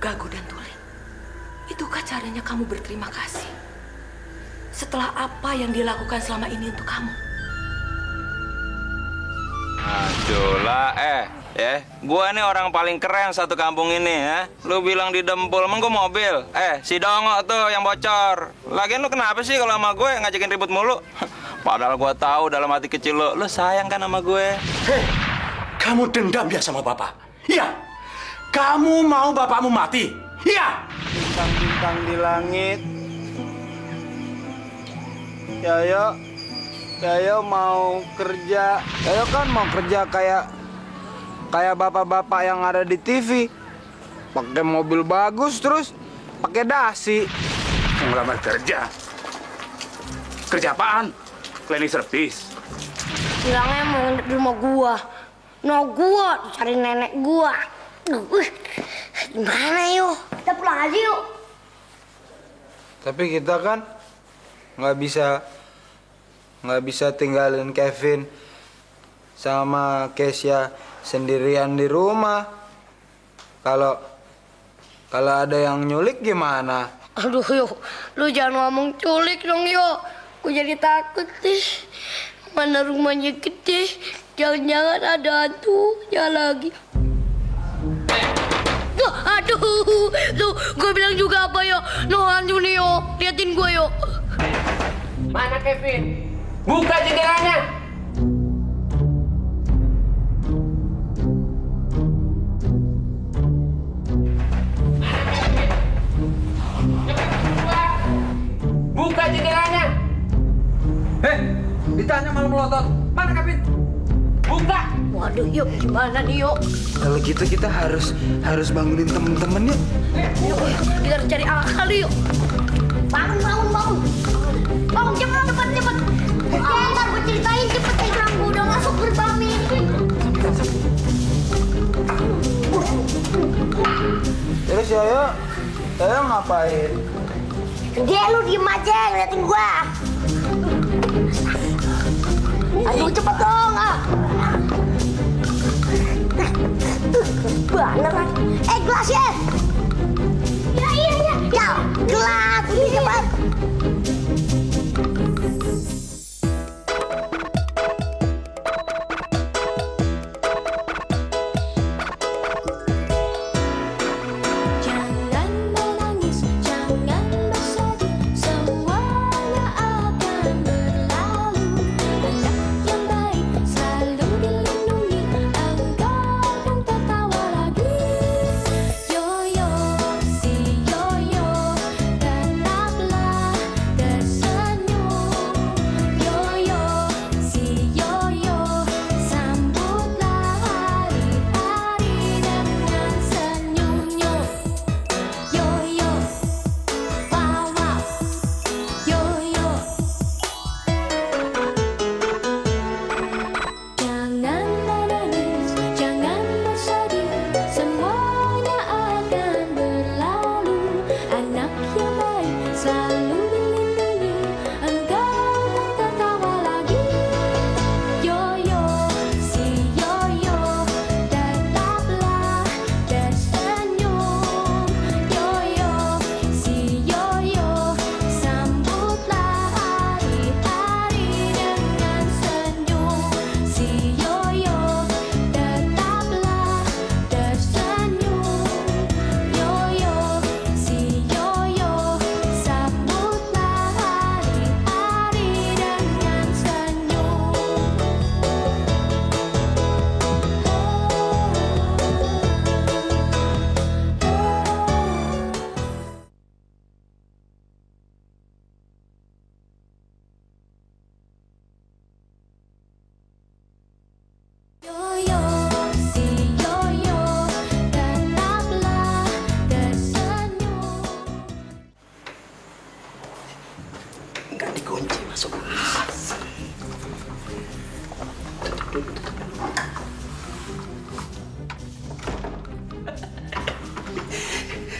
Gago dan Tuli, itukah caranya kamu berterima kasih setelah apa yang dilakukan selama ini untuk kamu? Jula, gua nih orang paling keren satu kampung ini ya. Lu bilang di Dempul, emang gua mobil. Si Dongo tuh yang bocor. Lagian lu kenapa sih kalau sama gue ngajakin ribut mulu? Padahal gua tahu dalam hati kecil lu sayang kan sama gue. Hei, kamu dendam ya sama bapak? Iya. Kamu mau bapakmu mati? Iya. Bintang-bintang di langit. Yayo mau kerja. Yayo kan mau kerja kayak bapak-bapak yang ada di TV. Pakai mobil bagus terus pakai dasi. Ngelamar kerja. Kerja apaan? Cleaning service. Bilangnya mau di rumah gua. No gua cari nenek gua. Gimana yuk? Kita pulang aja yuk. Tapi kita kan nggak bisa tinggalin Kevin sama Kesya sendirian di rumah. Kalau ada yang nyulik gimana? Aduh yuk, lu jangan ngomong culik dong yuk. Gue jadi takut nih. Mana rumahnya gede, jangan-jangan ada hantu. Ya lagi. Aduh, tuh gue bilang juga apa yo? No hantu nih yo, liatin gue yo. Mana Kevin? Buka jendelanya. Buka jendelanya. Ditanya malah melotot. Mana Kevin? Buka. Waduh yuk, gimana nih yuk? Kalau gitu kita harus bangunin temen-temen yuk. Yuk, kita harus cari akal yuk. Bangun. Bangun cepet. Ntar gue ceritain cepet Ikram, gue udah masuk gerbang nih. Terus Yayo ngapain? Dia lu diem aja ngeliatin gua. Aduh cepet dong Bener kan? Gelasnya. Iya. Ya, gelas ini cepat.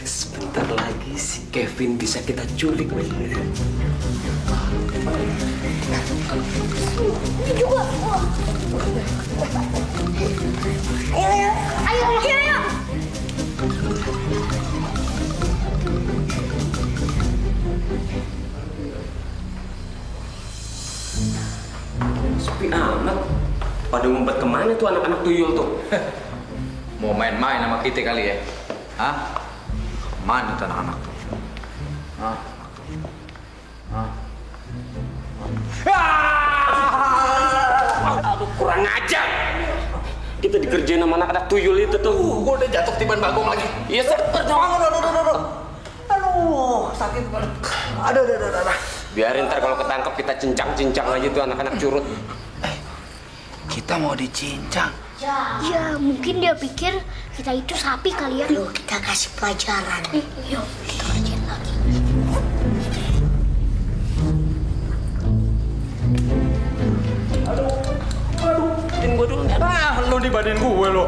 Sebentar lagi si Kevin bisa kita culik. Ini juga. Ayo. Pada ngumpet kemana tuh anak-anak tuyul tuh? Mau main-main sama kita kali ya? Hah? Mana tuh anak-anak tuh? Hah? Hah? Aduh, kurang ajar. Kita dikerjain sama anak-anak tuyul itu tuh. Gua udah jatuh tiban bagong lagi. Iya, Sir. Aduh, sakit banget. Aduh. Biarin ntar kalau ketangkep kita cincang-cincang aja tuh anak-anak curut. Kita mau dicincang. Ya, mungkin dia pikir kita itu sapi kali ya. Yuk kita kasih pelajaran. Yuk, kita kerjain lagi. Bikin gua dulu. Lu di badan gue lo.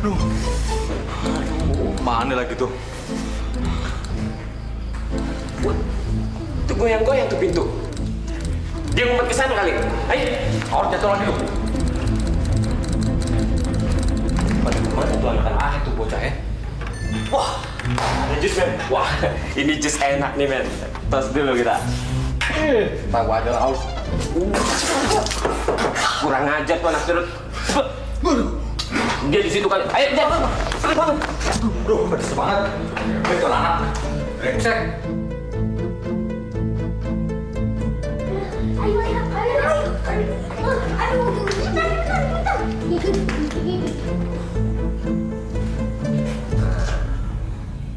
Aduh. Mana lagi tuh? Itu goyang-goyang tuh pintu. Dia ngumpet ke sana kali. Ayo. Jatuh lagi lu. Pada kemana tuh anak-anak? Itu bocah ya. Wah, ada jus, men. Wah, ini jus enak nih, men. Tos dulu kita. Tahu aja haus. Kurang ajar tuh anak curut. Dia di situ kali. Ayo, jangan. Aduh, pedes banget. Itu anak. Brengsek.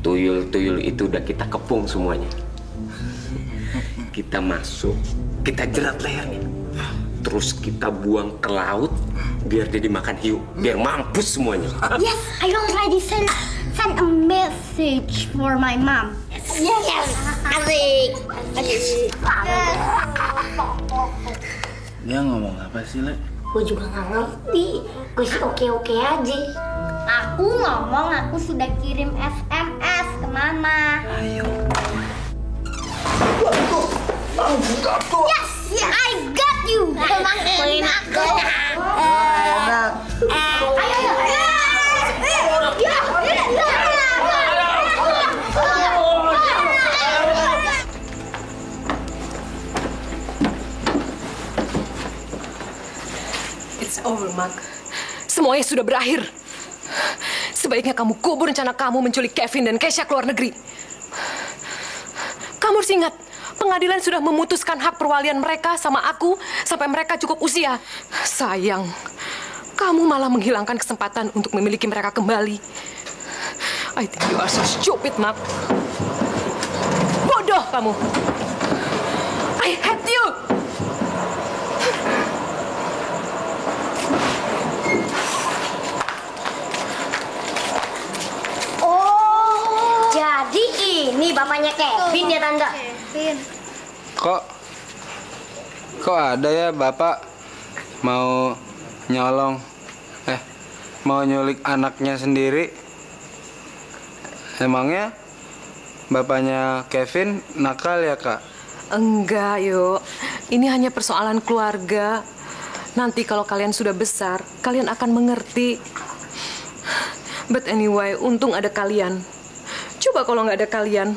Tuyul-tuyul itu udah kita kepung semuanya. Kita masuk, kita jerat lehernya. Terus kita buang ke laut biar dia dimakan hiu, biar mampus semuanya. Yes, I already send a message for my mom. Yes, asik. Dia ngomong apa sih, Le? Gue juga nggak ngerti. Gue sih oke-oke aja. Aku ngomong aku sudah kirim SMS ke mama. Ayo. Yes, I got you. Emang enak. It's over, Mark. Semuanya sudah berakhir. Sebaiknya kamu kubur rencana kamu menculik Kevin dan Kesha ke luar negeri. Kamu harus ingat, pengadilan sudah memutuskan hak perwalian mereka sama aku sampai mereka cukup usia. Sayang, kamu malah menghilangkan kesempatan untuk memiliki mereka kembali. I think you are so stupid, Mark. Bodoh kamu. I hate you. Jadi ini bapaknya Kevin ya, Tante? Kok ada ya bapak mau nyolong, mau nyulik anaknya sendiri? Emangnya bapaknya Kevin nakal ya, Kak? Enggak, yuk. Ini hanya persoalan keluarga. Nanti kalau kalian sudah besar, kalian akan mengerti. But anyway, untung ada kalian. Coba kalau nggak ada kalian,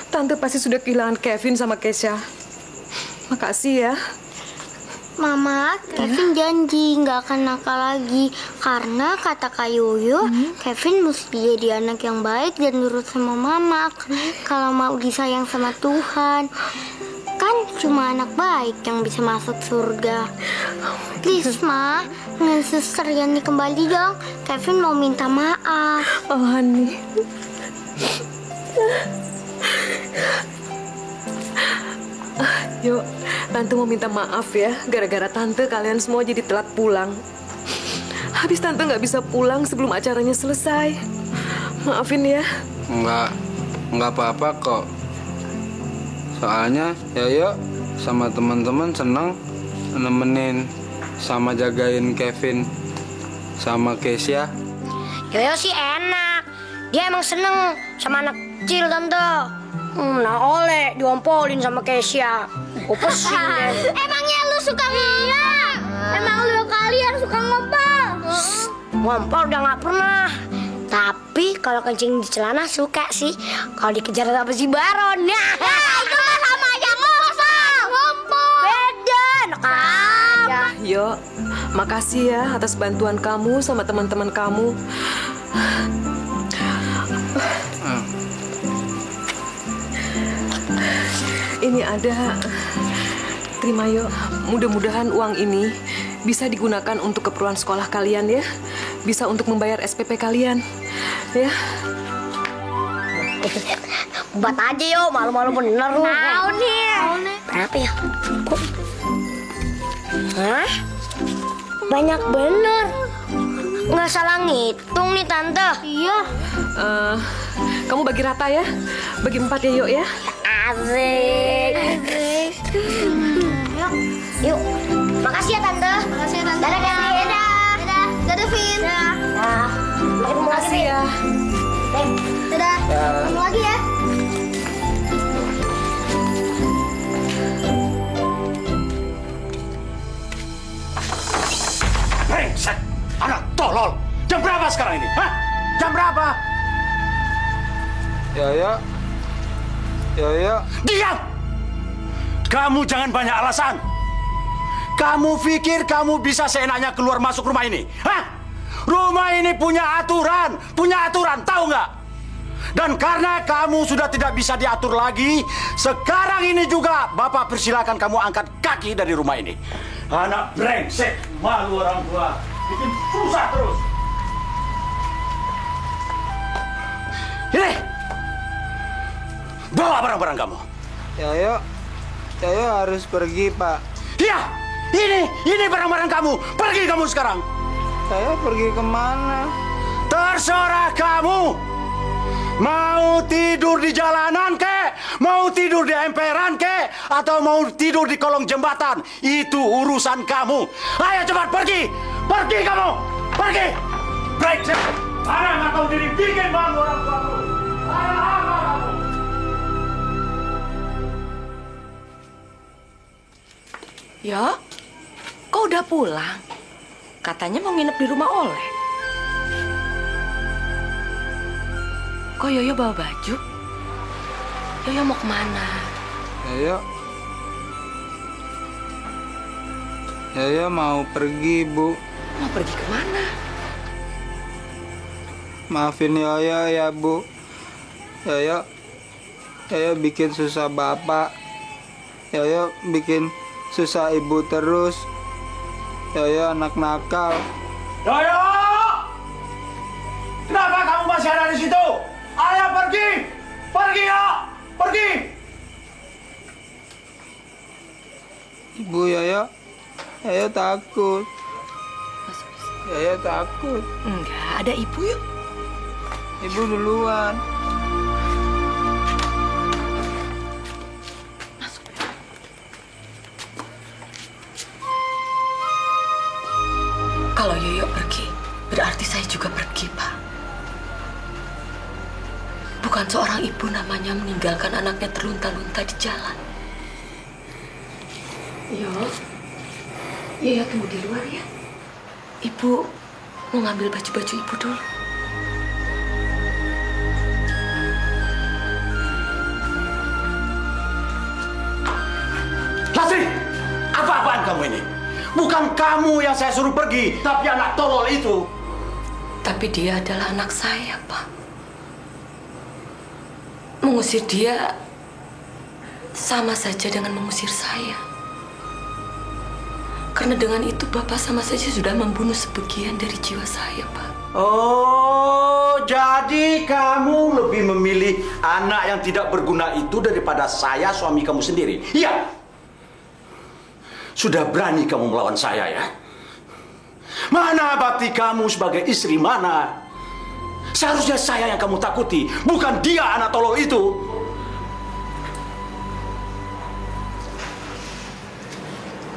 Tante pasti sudah kehilangan Kevin sama Kesha. Makasih ya. Mama, Kevin janji nggak akan nakal lagi. Karena kata Kak Yoyo, Kevin mesti jadi anak yang baik dan nurut sama Mama. Kalau mau disayang sama Tuhan. Kan cuma anak baik yang bisa masuk surga. Please, Ma, dengan suster Yani kembali dong. Kevin mau minta maaf. Oh, honey. Yuk, Tante mau minta maaf ya. Gara-gara Tante kalian semua jadi telat pulang. Habis Tante nggak bisa pulang sebelum acaranya selesai. Maafin ya. Nggak apa-apa kok. Soalnya Yoyo sama teman-teman senang nemenin sama jagain Kevin sama Kesha. Yoyo sih enak. Dia emang seneng sama anak kecil, Tante. Nah oleh diompolin sama Kesha. Gue pusing deh. Emangnya lu suka ngomong? Emang lu kalian suka ngompol? Ngompol udah gak pernah. Tapi kalau kencing di celana suka sih. Kalau dikejar sama si Baron. Ya itu mah sama aja ngompol. Beda, enak aja. Yuk, Makasih ya atas bantuan kamu sama teman-teman kamu. Ini ada. Terima yuk. Mudah-mudahan uang ini bisa digunakan untuk keperluan sekolah kalian ya. Bisa untuk membayar SPP kalian. Ya. Buat aja yo, malu-malu bener lu. Mau nih. Berapa ya? Hah? Banyak bener. Nggak salah ngitung nih Tante. Iya. Kamu bagi rata ya. Bagi 4 ya yuk ya. Asik. Yuk. Makasih ya Tante. Makasih ya, Tante. Dadah Kevin. Dadah. Dadah, Vin. Nah, ketemu lagi Makasih Vin. ya. Dadah. Ketemu lagi ya. Brengsek, anak tolol. Jam berapa sekarang ini? Hah? Jam berapa? Yoyo. Yoyo. Diam! Kamu jangan banyak alasan. Kamu pikir kamu bisa seenaknya keluar masuk rumah ini? Hah? Rumah ini punya aturan, tahu nggak? Dan karena kamu sudah tidak bisa diatur lagi, sekarang ini juga Bapak persilakan kamu angkat kaki dari rumah ini. Anak brengsek, malu orang tua, bikin susah terus. Ini, bawa barang-barang kamu. Yoyo. Yoyo harus pergi, Pak. Iya, ini barang-barang kamu. Pergi kamu sekarang. Saya pergi kemana? Terserah kamu. Mau tidur di jalanan kek, mau tidur di emperan kek, atau mau tidur di kolong jembatan, itu urusan kamu. Ayo cepat pergi, pergi kamu, pergi. Brengsek, anak nggak tahu diri, bikin malu orang tuaku. Ayo apa kamu? Ya, kok udah pulang? Katanya mau nginep di rumah Oleh. Kok Yoyo bawa baju? Yoyo mau kemana? Yoyo. Yoyo mau pergi, Bu. Mau pergi kemana? Maafin Yoyo ya, Bu. Yoyo. Yoyo bikin susah Bapak. Yoyo bikin susah Ibu terus. Yoyo anak nakal. Yoyo! Kenapa kamu masih ada di situ? Ayo pergi! Pergi ya! Pergi! Ibu Yoyo. Yoyo takut. Yoyo takut. Enggak, ada ibu yuk. Ibu duluan. Kalau Yoyo pergi, berarti saya juga pergi, Pak. Bukan seorang ibu namanya meninggalkan anaknya terlunta-lunta di jalan. Yoyo tunggu di luar ya. Ibu mau ngambil baju-baju ibu dulu. Lastri, apa-apaan kamu ini? Bukan kamu yang saya suruh pergi, tapi anak tolol itu. Tapi dia adalah anak saya, Pak. Mengusir dia sama saja dengan mengusir saya. Karena dengan itu Bapak sama saja sudah membunuh sebagian dari jiwa saya, Pak. Oh, jadi kamu lebih memilih anak yang tidak berguna itu daripada saya, suami kamu sendiri. Iya. Sudah berani kamu melawan saya ya? Mana bakti kamu sebagai istri, mana? Seharusnya saya yang kamu takuti, bukan dia anak tolol itu.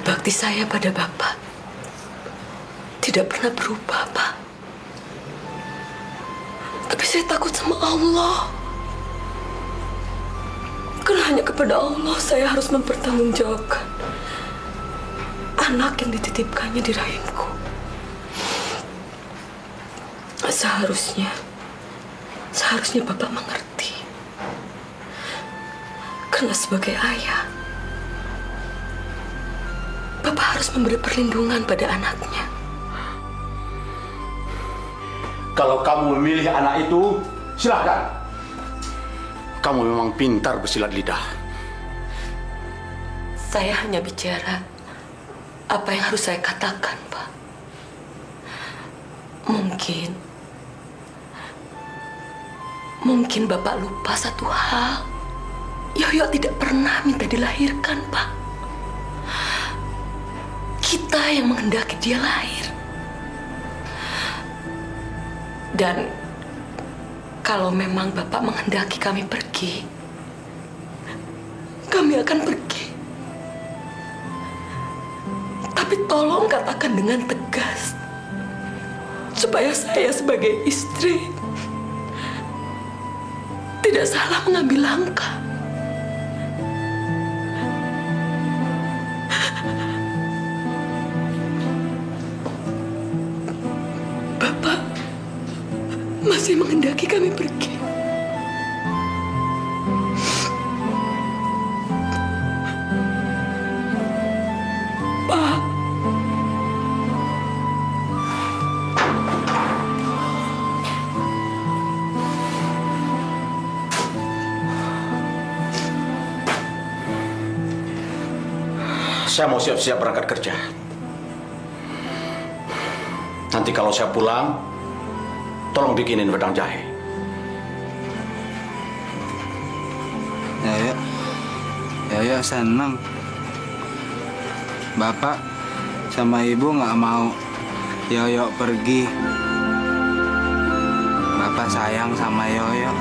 Bakti saya pada Bapak tidak pernah berubah, Pak. Tapi saya takut sama Allah. Karena hanya kepada Allah saya harus mempertanggungjawabkan anak yang dititipkannya di rahimku. Seharusnya Bapak mengerti. Karena sebagai ayah, Bapak harus harus memberi perlindungan pada anaknya. Kalau kamu memilih anak itu, silahkan. Kamu memang pintar bersilat lidah. Saya hanya bicara apa yang harus saya katakan, Pak. Mungkin Bapak lupa satu hal. Yoyo tidak pernah minta dilahirkan, Pak. Kita yang menghendaki dia lahir. Dan kalau memang Bapak menghendaki kami pergi, kami akan pergi. Tapi tolong katakan dengan tegas, supaya saya sebagai istri tidak salah mengambil langkah. Bapak masih menghendaki kami pergi. Pak. Saya mau siap-siap berangkat kerja. Nanti kalau saya pulang, tolong bikinin wedang jahe. Ya senang. Bapak sama Ibu nggak mau Yoyo pergi. Bapak sayang sama Yoyo.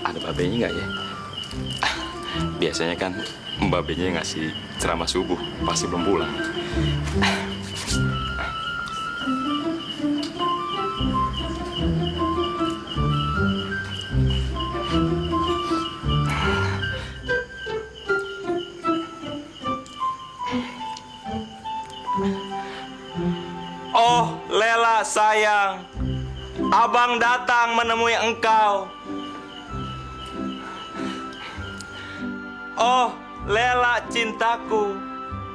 Ada babenya nggak ya? Biasanya kan babenya ngasih ceramah subuh, pasti belum pulang. Oh, Lela sayang, Abang datang menemui engkau. Oh, Lela cintaku,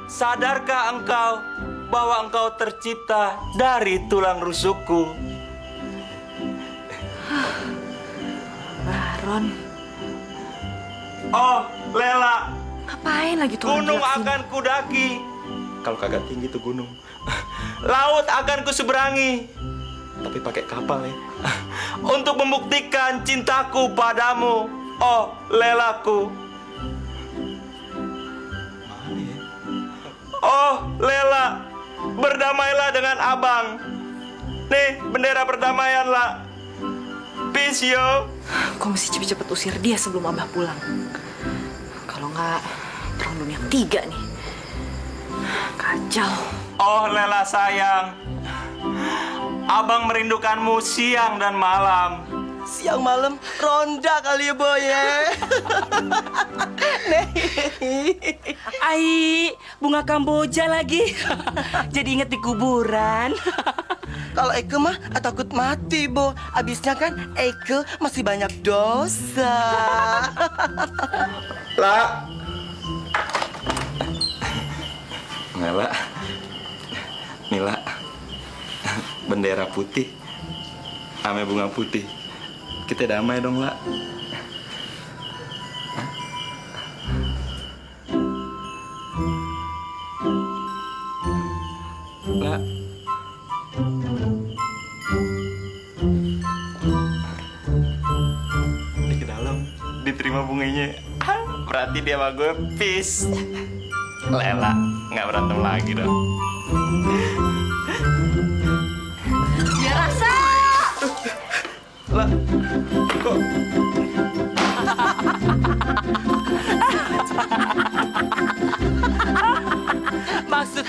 sadarkah engkau bahwa engkau tercipta dari tulang rusukku? Baron. Oh, Lela, Ngapain lagi tuh? gunung akan kudaki. Kalau kagak tinggi tuh gunung. Laut akan kuseberangi. Tapi pakai kapal ya. Untuk membuktikan cintaku padamu. Oh, Lelaku. Oh, Lela, berdamailah dengan Abang. Nih, bendera perdamaian, lah. Peace, yo. Gue mesti cepet-cepet usir dia sebelum Abah pulang. Kalau nggak, perang dunia ketiga nih. Kacau. Oh, Lela sayang, Abang merindukanmu siang dan malam. Siang malam ronda kali ya, Boy ya. Ai, bunga kamboja lagi. Jadi inget di kuburan. Kalau Eke mah takut mati, Bo. Abisnya kan Eke masih banyak dosa. Lah. Nela. Nila. Bendera putih. Ame bunga putih. Kita damai dong, lah. Lah. Di ke dalam, diterima bunganya. Berarti dia sama gue peace. Lela, nggak berantem lagi dong. Biar rasa. Lah.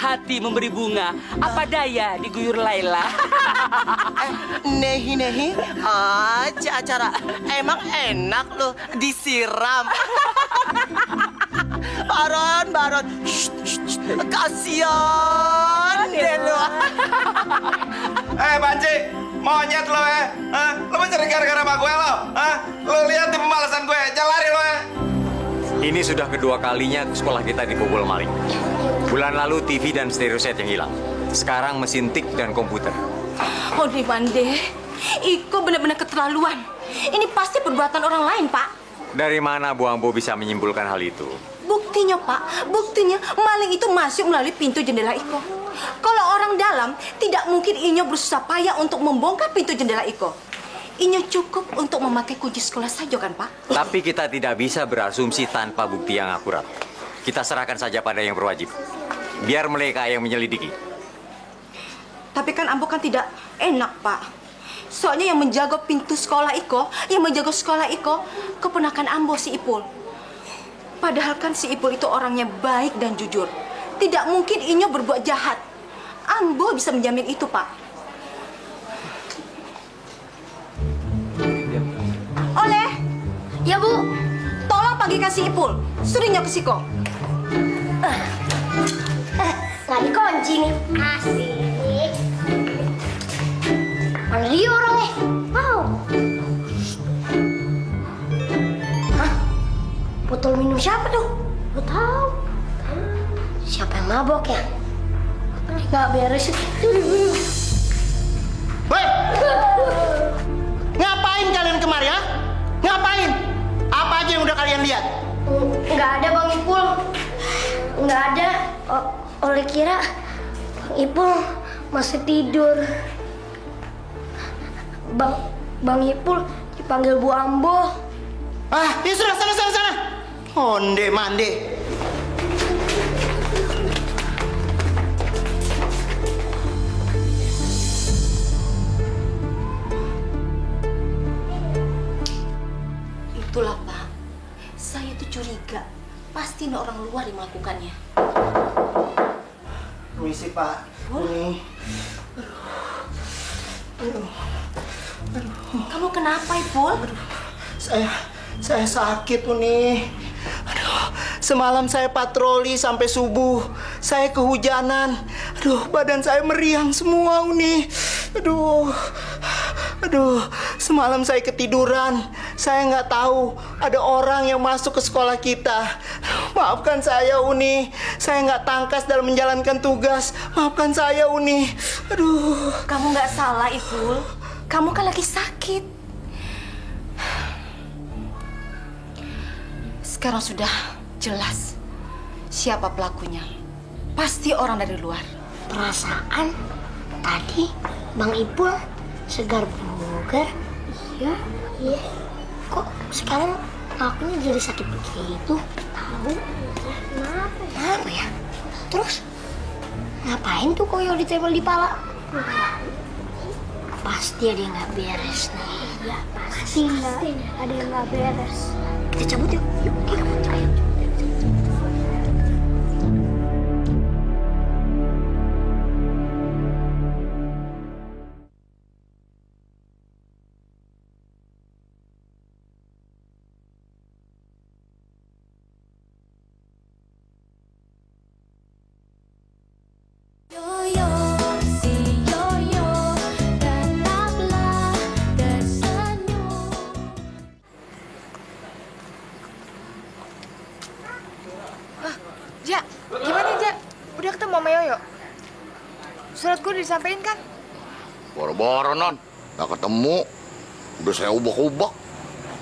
hati memberi bunga. Apa daya diguyur Laila. Nehi, acara. Emang enak loh disiram. Baron. Kasian deh lo. Panci, monyet lo Lo mencari gara-gara sama gue lo? Lo lihat di pembalasan gue, jangan lari lo Ini sudah kedua kalinya sekolah kita dibobol maling. Bulan lalu TV dan stereo set yang hilang. Sekarang mesin tik dan komputer. Oh, Mande, Iko benar-benar keterlaluan. Ini pasti perbuatan orang lain, Pak. Dari mana Bu Ambo bisa menyimpulkan hal itu? Buktinya, Pak. Buktinya maling itu masuk melalui pintu jendela Iko. Kalau orang dalam, tidak mungkin Inyo bersusah payah untuk membongkar pintu jendela Iko. Inyo cukup untuk memakai kunci sekolah saja kan, Pak? Tapi kita tidak bisa berasumsi tanpa bukti yang akurat. Kita serahkan saja pada yang berwajib. Biar mereka yang menyelidiki. Tapi kan Ambo kan tidak enak, Pak. Soalnya yang menjaga pintu sekolah Iko, yang menjaga sekolah Iko, keponakan Ambo si Ipul. Padahal kan si Ipul itu orangnya baik dan jujur. Tidak mungkin Inyo berbuat jahat. Ambo bisa menjamin itu, Pak. Oleh. Ya, Bu. Tolong panggilkan si Ipul. Suruh Inyo ke Siko. Nggak dikunci nih. Asik. Mana dia orangnya? Wow. Hah? Botol minum siapa tuh? Lo tahu? Siapa yang mabok ya? Nggak beres. Woi! Ngapain kalian kemari, ha? Ngapain? Apa aja yang udah kalian lihat? Nggak ada, Bang Ipul. Nggak ada. Oleh kira Ipul masih tidur. Bang Ipul dipanggil Bu Ambo. Ya sudah, sana. Onde mande. Itulah, Pak. Saya tuh curiga. Pasti ini orang luar yang melakukannya. Permisi, Pak. Ini. Aduh. Kamu kenapa, Ipul? Saya sakit, Uni. Aduh, semalam saya patroli sampai subuh. Saya kehujanan. Aduh, badan saya meriang semua, Uni. Aduh, semalam saya ketiduran. Saya nggak tahu ada orang yang masuk ke sekolah kita. Maafkan saya, Uni. Saya nggak tangkas dalam menjalankan tugas. Maafkan saya, Uni. Aduh. Kamu nggak salah, Ipul. Kamu kan lagi sakit. Sekarang sudah jelas siapa pelakunya. Pasti orang dari luar. Perasaan tadi Bang Ipul segar bugar. Iya. Kok sekarang akunya jadi sakit begitu? Tahu? Kenapa ya? Terus ngapain tuh koyo ditempel di pala? Pasti ada yang nggak beres nih. Ya, pasti ada yang nggak beres. Kita cabut yuk. Yuk, ayo. Ja, gimana Ja? Udah ketemu sama Yoyo? Surat gue udah disampein kan? Boro-boro, Non. Nggak ketemu. Udah saya ubah-ubah.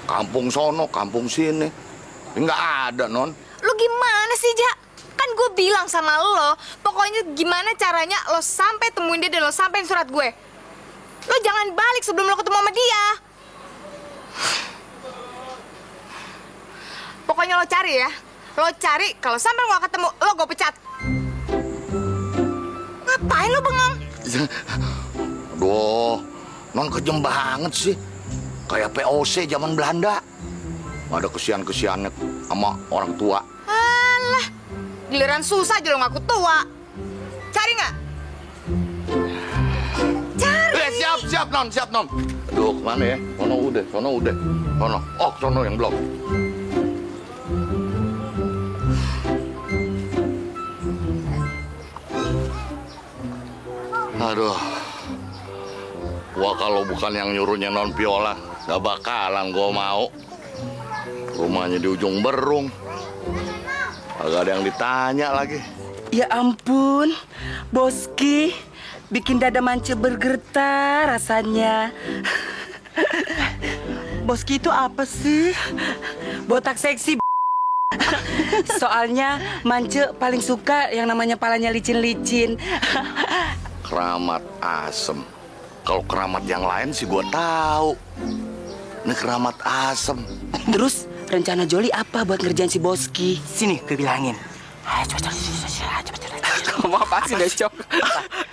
Kampung sono, kampung sini. Nggak ada, Non. Lu gimana sih, Ja? Kan gue bilang sama lo, pokoknya gimana caranya lo sampai temuin dia dan lo sampein surat gue. Lo jangan balik sebelum lo ketemu sama dia. Pokoknya lo cari ya. Lo cari, kalau sampai lo gak ketemu, lo gue pecat. Ngapain lo bengong? Aduh, Non kejem banget sih. Kayak POC zaman Belanda. Ada kesian-kesiannya sama orang tua. Alah, giliran susah aja lo ngaku tua. Cari nggak? Siap non. Aduh, kemana ya? Sono udah. Sono. Oh, sono yang belum. Aduh. Wah, kalau bukan yang nyuruhnya non Viola, gak bakalan gue mau. Rumahnya di ujung Berung. Agak ada yang ditanya lagi. Ya ampun, Boski, bikin dada Mance bergetar rasanya. Boski itu apa sih? Botak seksi. Soalnya Mance paling suka yang namanya palanya licin-licin. Keramat asem. Kalau keramat yang lain sih gue tahu. Ini keramat asem. Terus rencana Joli apa buat ngerjain si Boski? Sini, gue bilangin. Ayo, coba. Ngomong apa sih, Decok?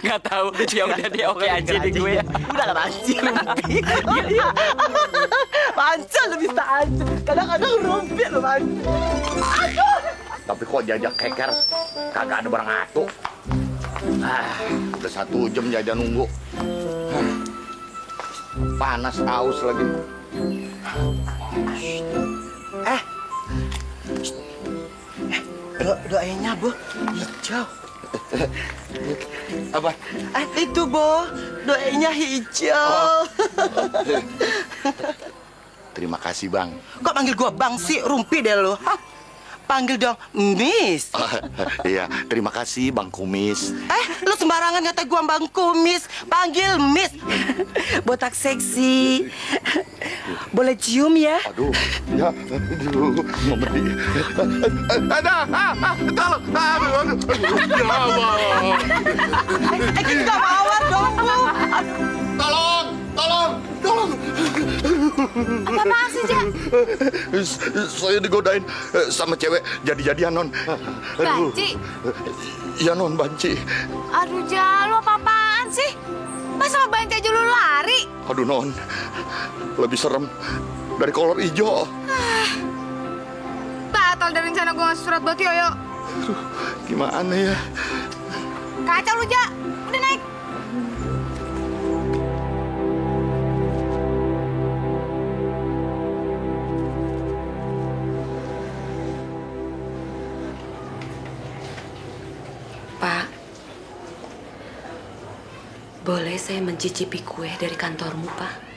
Nggak tahu. Ya udah dia oke aja di gue ya. Udah lah, Manci, Rumpi. Iya. Manci lu bisa aja. Kadang-kadang Rumpi lu, Manci. Aduh. Tapi kok jajak keker kagak ada barang atu. Udah 1 jam jajan nunggu. Panas aus lagi. Doanya, Bo, hijau. Apa? Itu, Bo, doanya hijau. Terima kasih, Bang. Kok panggil gua Bang sih? Rumpi deh lo. Panggil dong Miss. Iya, terima kasih Bang Kumis. Lu sembarangan kata gua Bang Kumis. Panggil Miss. Botak seksi. Boleh cium ya? Aduh, ya, aduh, ngomedi. Ada, tolong, Kita mawar dong, Bu. Tolong. Apa-apaan sih, Jak? Saya digodain sama cewek jadi-jadian, Non. Banci? Iya, Non, banci. Aduh, Jak, lu apa-apaan sih? Masa sama Banci aja lu lari? Aduh, Non. Lebih serem dari kolor hijau. Batal dari rencana gue ngasih surat buat Yoyo. Aduh, gimana ya? Kacau lu, Jak. Udah naik. Pak, boleh saya mencicipi kue dari kantormu, Pak?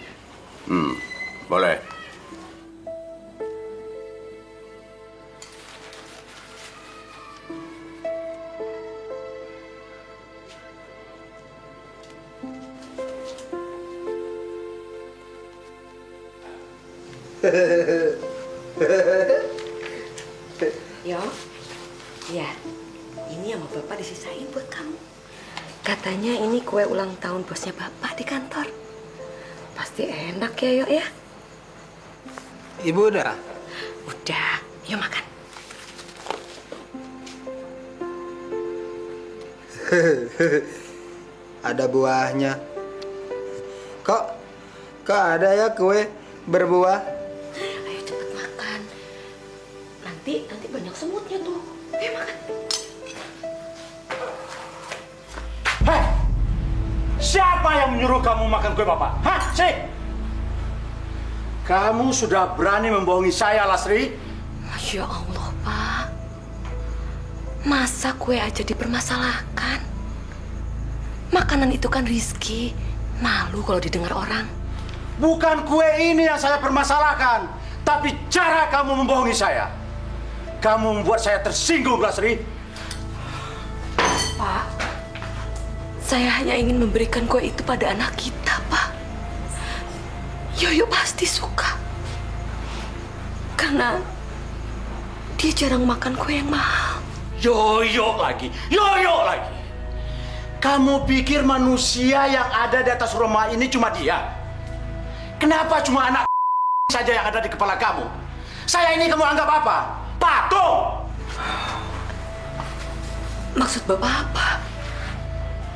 Boleh. Yo, ya, ini sama Bapak disisain buat kamu. Katanya ini kue ulang tahun bosnya Bapak di kantor. Pasti enak ya, Yo ya? Ibu udah? Udah, yuk makan. Ada buahnya. Kok ada ya kue berbuah? Ayo cepet makan. Nanti banyak semutnya tuh. Ayo makan. Hei! Siapa yang menyuruh kamu makan kue Bapak? Hah? Si! Kamu sudah berani membohongi saya, Lasri? Ya Allah, Pak. Masa kue aja dipermasalahkan? Makanan itu kan rizki. Malu kalau didengar orang. Bukan kue ini yang saya permasalahkan, tapi cara kamu membohongi saya. Kamu membuat saya tersinggung, Lasri. Pak, saya hanya ingin memberikan kue itu pada anak kita, Pak. Yoyo pasti suka. Karena dia jarang makan kue yang mahal. Yoyo lagi. Kamu pikir manusia yang ada di atas rumah ini cuma dia? Kenapa cuma anak saja yang ada di kepala kamu? Saya ini kamu anggap apa? Patung! Maksud Bapak apa?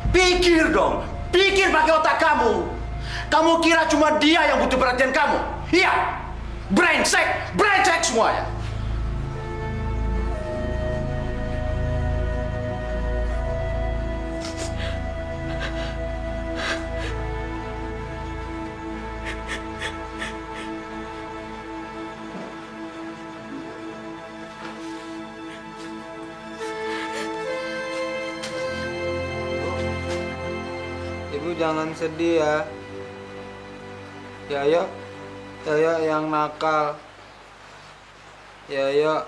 Pikir dong, pikir pakai otak kamu. Kamu kira cuma dia yang butuh perhatian kamu? Iya, brengsek semuanya. Ibu jangan sedih ya. Yoyo yang nakal. Yoyo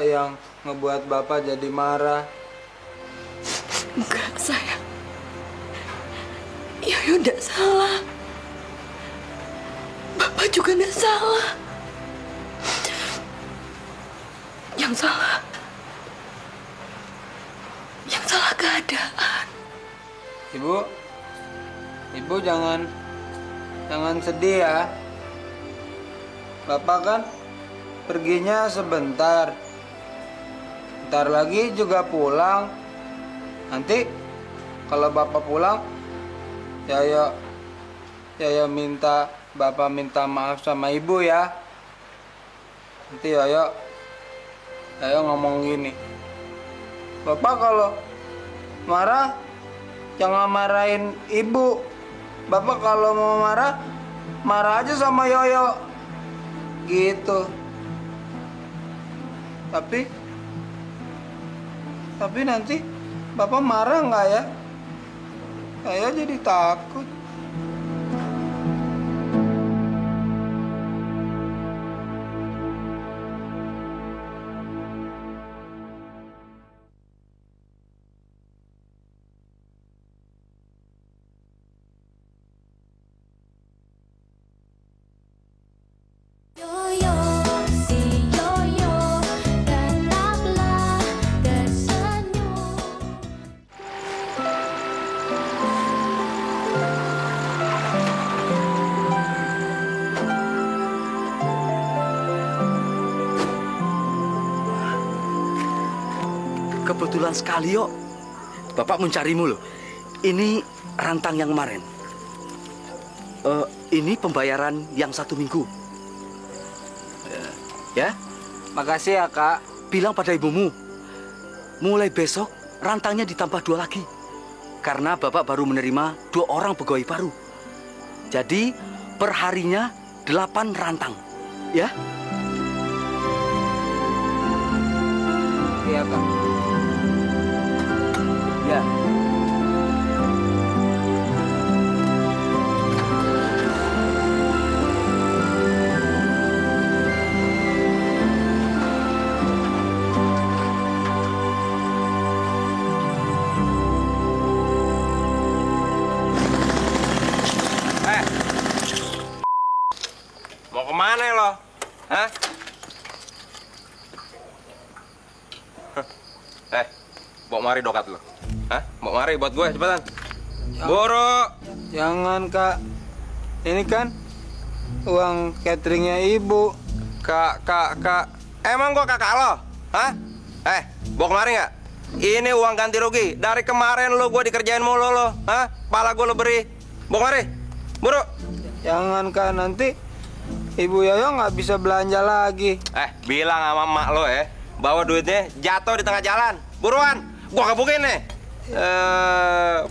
yang ngebuat Bapak jadi marah. Enggak, sayang. Yoyo udah salah. Bapak juga udah salah. Yang salah keadaan. Ibu jangan sedih ya. Bapak kan perginya sebentar. Ntar lagi juga pulang. Nanti kalau Bapak pulang, Yoyo Bapak minta maaf sama Ibu ya. Nanti Yoyo ngomong gini. Bapak kalau marah jangan marahin Ibu. Bapak kalau mau marah aja sama Yoyo. Gitu. Tapi nanti Bapak marah nggak ya? Saya jadi takut. Kebetulan sekali, Yo. Bapak mencarimu loh. Ini rantang yang kemarin. Ini pembayaran yang 1 minggu. Ya? Makasih ya, Kak. Bilang pada ibumu, mulai besok rantangnya ditambah 2 lagi. Karena Bapak baru menerima 2 orang pegawai baru. Jadi perharinya 8 rantang. Ya? Iya, Kak. Ya. Mau kemana lo? Hah? Bawa mari dokat lo. Hah? Bawa mari buat gue, cepetan. Boro. Jangan, Kak. Ini kan uang cateringnya Ibu. Kak. Emang gue kakak lo? Hah? Bawa kemari nggak? Ini uang ganti rugi. Dari kemarin lo gue dikerjain mulu lo. Hah? Pala gue lo beri. Bawa kemari. Buru. Jangan, Kak. Nanti Ibu Yoyo nggak bisa belanja lagi. Bilang sama emak lo ya, bawa duitnya jatuh di tengah jalan. Buruan, gua kebukin nih.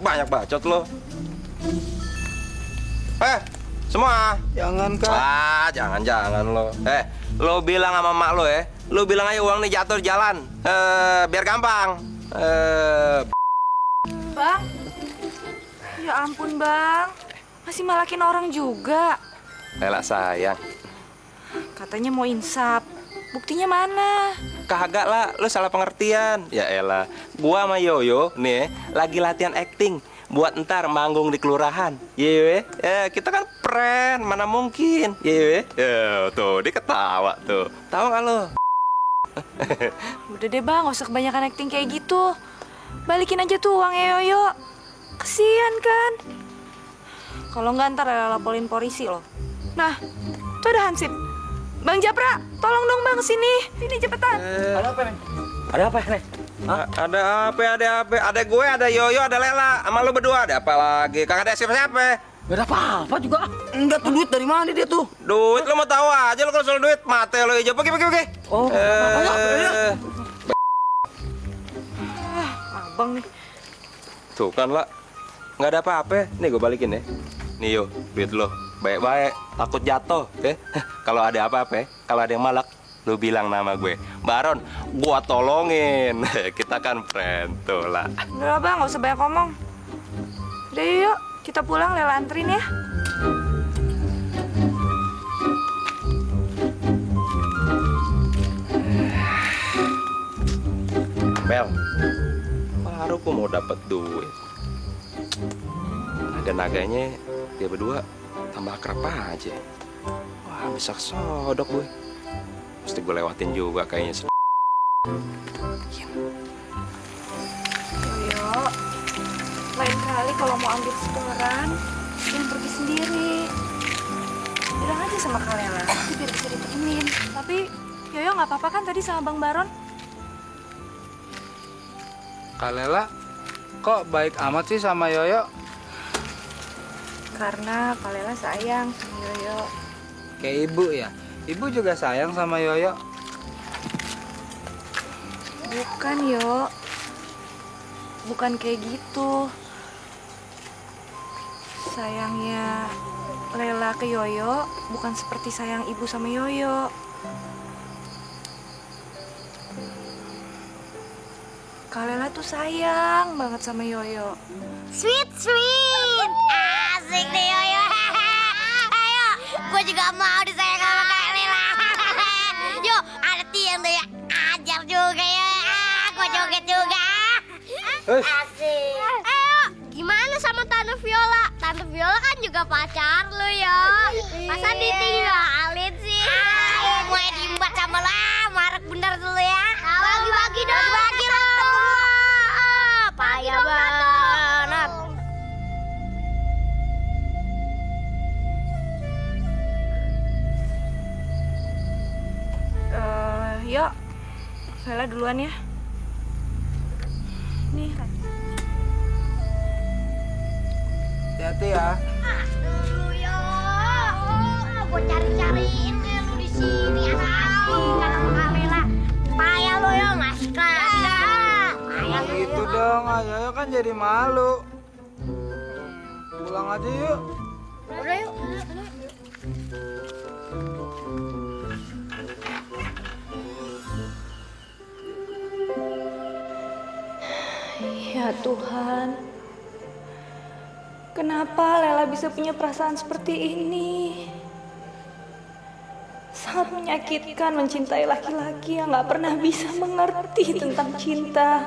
Banyak bacot lo. Semua. Jangan, Kak. Jangan lo. Lo bilang sama emak lo ya, lo bilang aja uang nih jatuh di jalan. Biar gampang. Bang. Ya ampun, Bang. Masih malakin orang juga. Elah sayang. Katanya mau insap. Buktinya mana? Kagak lah, lu salah pengertian. Ya elah, gua sama Yoyo nih lagi latihan acting buat ntar manggung di kelurahan. Iya, kita kan friend, mana mungkin. Iya, tuh dia ketawa tuh. Tahu kan lo? Udah deh Bang, gak usah kebanyakan acting kayak gitu. Balikin aja tuh uangnya Yoyo. Kesian kan? Kalau nggak ntar laporin polisi loh. Nah, tuh ada Hansip. Bang Japra, tolong dong Bang sini. Sini cepetan. Ada apa nih? Ada apa nih? Ada apa? Ada gue, ada Yoyo, ada Lela. Sama lu berdua ada apa lagi? Kagak ada siapa-siapa. Gak ada apa-apa juga. Enggak tuh duit dari mana dia tuh? Duit lu mau tahu aja lu kalau soal duit. Mate lu hijau. Pergi. Oh, abang nih. Tuh kan lah. Nggak ada apa-apa. Nih gue balikin ya. Nih yo, duit lo. Baik-baik, takut jatuh, ya. Kalau ada apa-apa, kalau ada yang malak, lu bilang nama gue. Baron, gua tolongin. Kita kan friend, tuh lah. Udah lah Bang, gak usah banyak ngomong. Udah yuk, kita pulang, Lela anterin ya. Bel, baru aku mau dapat duit. Naga-naganya dia berdua tambah akrab aja. Wah, bisa sodok gue. Mesti gue lewatin juga kayaknya. Yoyo, lain kali kalau mau ambil setoran, jangan pergi sendiri. Bilang aja sama Kak Lela, nanti biar bisa ditemenin. Tapi Yoyo nggak apa-apa kan tadi sama Bang Baron? Kak Lela, kok baik amat sih sama Yoyo? Karena Kak Lela sayang sama Yoyo. Kayak ibu ya? Ibu juga sayang sama Yoyo? Bukan, Yo. Bukan kayak gitu. Sayangnya Lela ke Yoyo bukan seperti sayang ibu sama Yoyo. Kak Lela tuh sayang banget sama Yoyo. Sweet, sweet. Asik deh, Yoyo. Ayo, gue juga mau disayang sama Kak Lela. Yuk, ada tiang deh ya. Ajar juga ya. Gue joget juga. Asik. Ayo, gimana sama Tante Viola? Tante Viola kan juga pacar lu, yo. Masa ditinggalin sih? Gue diimbat sama lo. Marek bener dulu ya. Bagi-bagi dong. Bagi-bagi dong. Payah banget. Yuk, Lela duluan ya. Nih. Hati-hati ya. Dulu yo. Gue cari-cariin deh lu di sini. Asik kan sama Kak Lela. Payah lo yo, masih lagi dah. Payah lo Gitu dong, Yoyo kan jadi malu. Pulang aja yuk. Udah yuk. Ya Tuhan, kenapa Lela bisa punya perasaan seperti ini? Sangat menyakitkan mencintai laki-laki yang gak pernah bisa mengerti tentang cinta.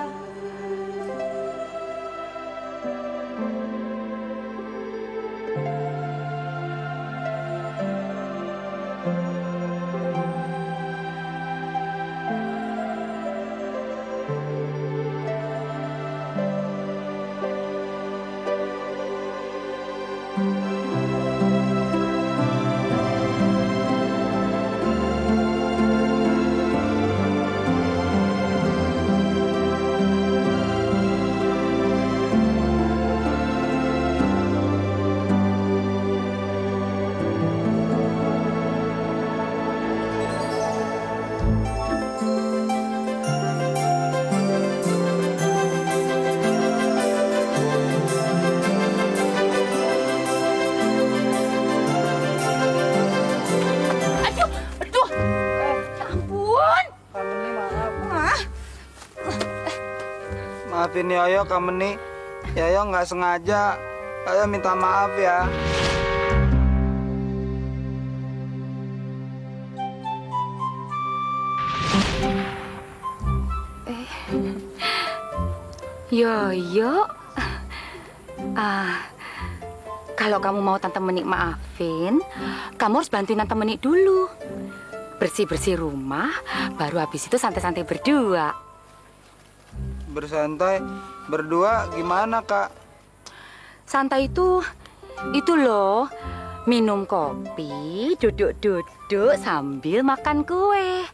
Maafin Yoyo, Kak Meni. Yoyo nggak sengaja. Yoyo minta maaf ya. Yoyo, kalau kamu mau Tante Menik maafin, kamu harus bantuin Tante Menik dulu. Bersih-bersih rumah, baru habis itu santai-santai berdua. Bersantai berdua gimana, Kak? Santai itu loh, minum kopi, duduk-duduk sambil makan kue.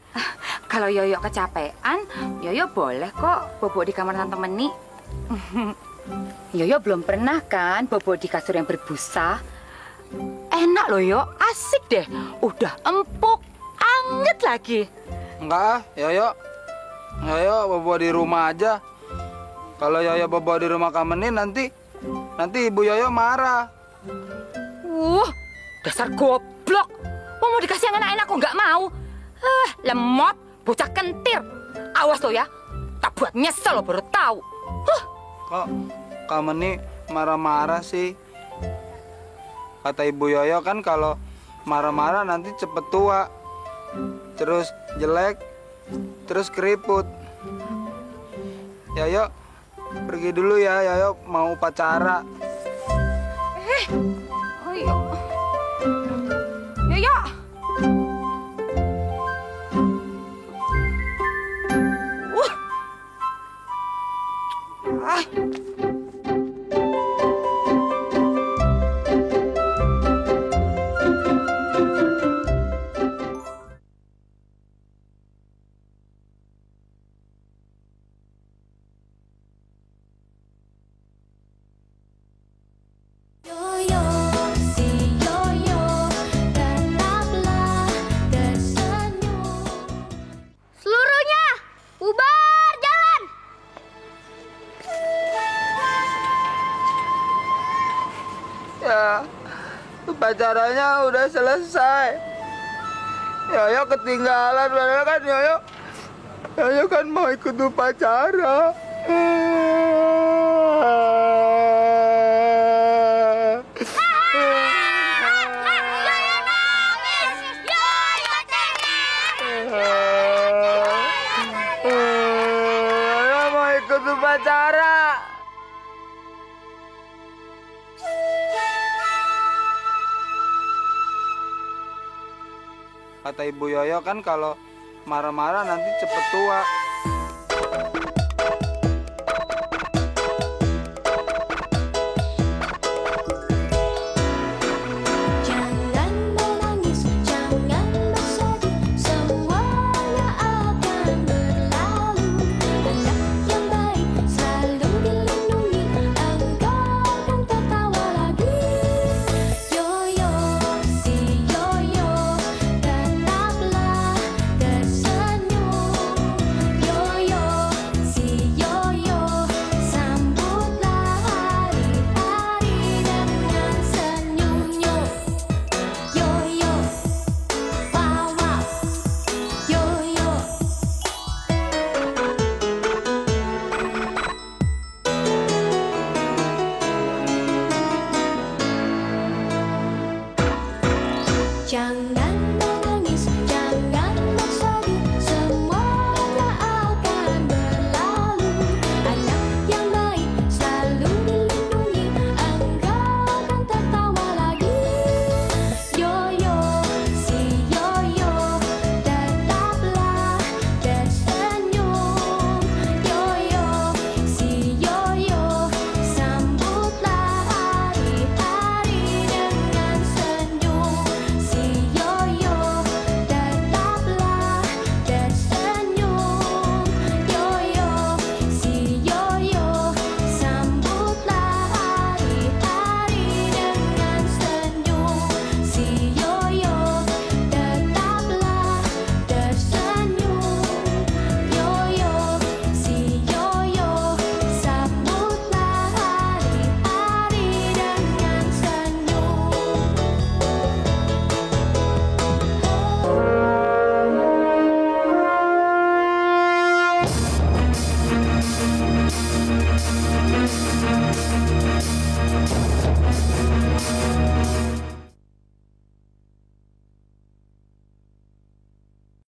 Kalau Yoyo kecapean, Yoyo boleh kok bobok di kamar Tante Menik. Yoyo belum pernah kan bobok di kasur yang berbusa. Enak loh Yo, asik deh. Udah empuk, anget lagi. Enggak, Yoyo. Yoyo bobo di rumah aja. Kalau Yoyo bobo di rumah Kak Meni nanti Ibu Yoyo marah. Dasar goblok. Mau dikasih yang enak-enak kok nggak mau. Lemot, bocah kentir. Awas lo ya, tak buat nyesel lo baru tahu. Kok Kak Meni marah-marah sih? Kata Ibu Yoyo kan kalau marah-marah nanti cepet tua, terus jelek, terus keriput. Yoyo pergi dulu ya, Yoyo mau upacara. Oh iya. Yoyo. Ah. Seluruhnya bubar jalan. Ya, upacaranya udah selesai. Yoyo ketinggalan, padahal kan Yoyo kan mau ikut upacara. Yoyo mau ikut upacara. Kata Ibu Yoyo kan kalau marah-marah nanti cepet tua.